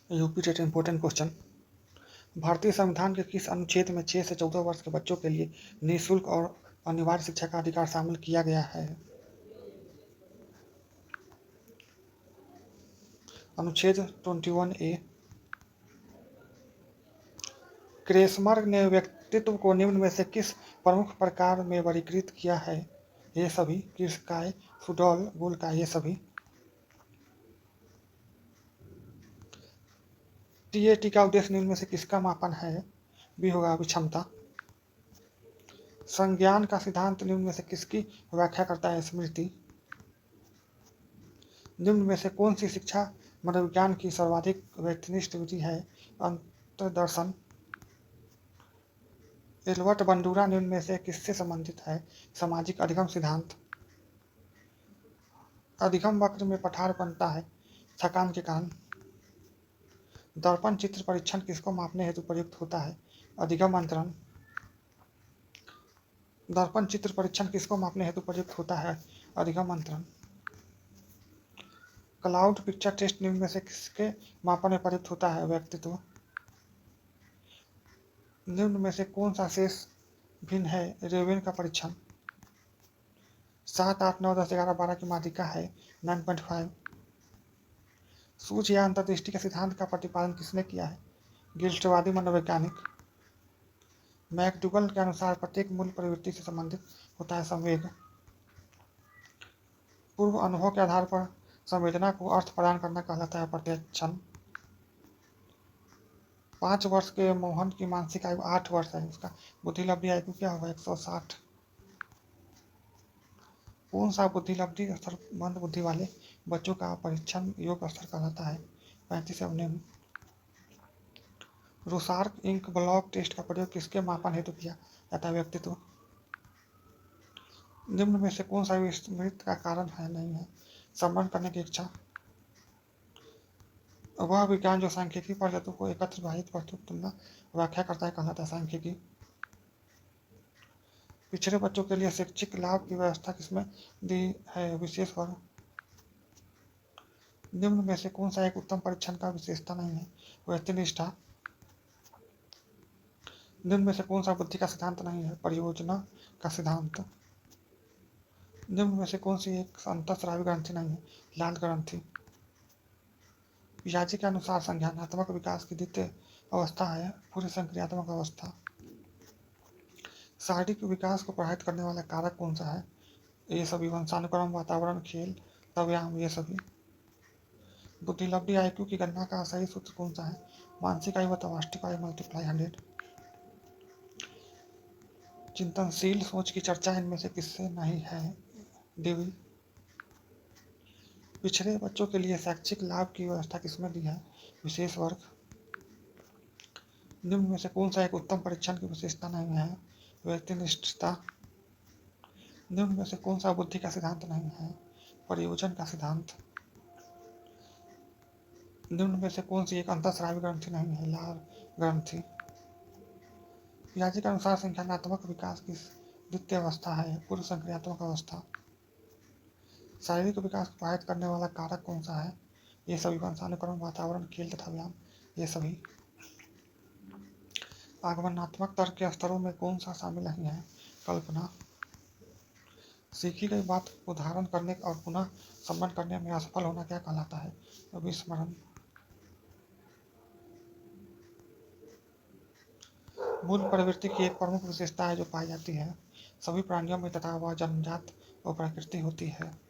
UP TET important question. भारतीय संविधान के किस अनुच्छेद में 6 से 14 वर्ष के बच्चों के लिए निःशुल्क और अनिवार्य शिक्षा का अधिकार शामिल किया गया है? अनुच्छेद 21A। क्रेसमर ने व्यक्तित्व को निम्न में से किस प्रमुख प्रकार में वर्गीकृत किया है? ये सभी, किर्स्काय, सुडॉल, गोल्काय, ये सभी। टीएटी का उद्देश्य निम्न में से किसका मापन है? बी होगा अभिक्षमता। संज्ञान का सिद्धांत निम्न में से किसकी व्याख्या करता है? स्मृति। निम्न में से कौन सी शिक्षा मनोविज्ञान की सर्वाधिक व्यक्तिनिष्ठ विधि है? अंतर्दर्शन। एल्बर्ट बंडूरा निम्न में से किससे संबंधित है? सामाजिक अधिगम सिद्धांत। अधिगम वक्र में पठार बनता है थकान के कारण। दर्पण चित्र परीक्षण किसको मापने हेतु प्रयुक्त होता है? अधिगम अंतरण। दर्पण चित्र परीक्षण किसको मापने हेतु प्रयुक्त होता है? अधिगम अंतरण। क्लाउड पिक्चर टेस्ट निम्न में से किसके मापन में प्रयुक्त होता है? व्यक्तित्व। निम्न में से कौन सा शेष भिन्न है? रेवेन का परीक्षण। 7, 8, 9, 10, 11, 12 की माध्यिका है 9.5। सूझ या अंतर्दृष्टि के सिद्धांत का प्रतिपादन किसने किया है? गिल्स्टवादी मनोवैज्ञानिक। मैकडूगल के अनुसार प्रत्येक मूल प्रवृत्ति से संबंधित होता है संवेग। पूर्व अनुभव के आधार पर संवेदना को अर्थ प्रदान करना कहलाता है प्रत्यक्षण। 5 वर्ष के मोहन की मानसिक आयु 8 वर्ष है, उसका बुद्धिलब्धि आयु क्या होगा? 160। कौन सा बुद्धिलब्धि स्तर मंद बुद्धि वाले बच्चों का परीक्षण योग्य स्तर कहलाता है? 35 से निम्न। रुसार्क इंक ब्लॉक टेस्ट का प्रयोग किसके मापन हेतु किया जाता है? व्यक्तित्व। निम्न में से कौन सा विस्मृत का कारण है? नहीं है स्मरण करने की इच्छा। वह विज्ञान जो सांख्यिकी पद्धतों को एकत्र विभाजित वस्तु तुलना व्याख्या करता है कहलाता है सांख्यिकी। पिछड़े बच्चों के लिए शैक्षिक लाभ की व्यवस्था किसमें दी है? विशेष वर्ग। निम्न में से कौन सा एक उत्तम परीक्षण का विशेषता नहीं है? व्यक्तिनिष्ठा। निम्न में से कौन सा बुद्धि का सिद्धांत नहीं है? परियोजना का सिद्धांत। निम्न में से कौन सी एक अंतःस्रावी ग्रंथि नहीं है? लाल ग्रंथि। पियाजे के अनुसार संज्ञानात्मक विकास की द्वितीय अवस्था है पूर्व संक्रियात्मक अवस्था। शारीरिक विकास को प्रभावित करने वाला कारक कौन सा है? ये सभी, वंशानुक्रम, वातावरण, खेल, व्यायाम, ये सभी। बुद्धिलब्धि आईक्यू की गणना का सही सूत्र कौन सा है? मानसिक आयु बटा वास्तविक आयु मल्टीप्लाई 100। चिंतनशील सोच की चर्चा इनमें से किससे नहीं है? डीवी। पिछड़े बच्चों के लिए शैक्षिक लाभ की व्यवस्था किसमें दी है? विशेष वर्ग। निम्न में से कौन सा एक उत्तम परीक्षण की विशेषता नहीं है? व्यक्तिनिष्ठता। निम्न में से कौन सा बुद्धि का सिद्धांत नहीं है? प्रयोजन का सिद्धांत। निम्न में से कौन सी एक अंतःस्रावी ग्रंथि नहीं है? लाल ग्रंथि। पियाजे के अनुसार संज्ञानात्मक विकास की द्वितीय अवस्था है पूर्व संक्रियात्मक अवस्था। शारीरिक विकास को प्रभावित करने वाला कारक कौन सा है? ये सभी, वंशानुक्रम, वातावरण, खेल तथा व्यायाम, ये सभी। आगमनात्मक तर्क के स्तरों में कौन सा शामिल नहीं है? कल्पना। सीखी गई बात को धारण करने और पुनः सम्मान करने में असफल होना क्या कहलाता है? विस्मरण। मूल प्रवृत्ति की एक प्रमुख विशेषता है जो पाई जाती है सभी प्राणियों में तथा वह जन्मजात और प्रकृति होती है।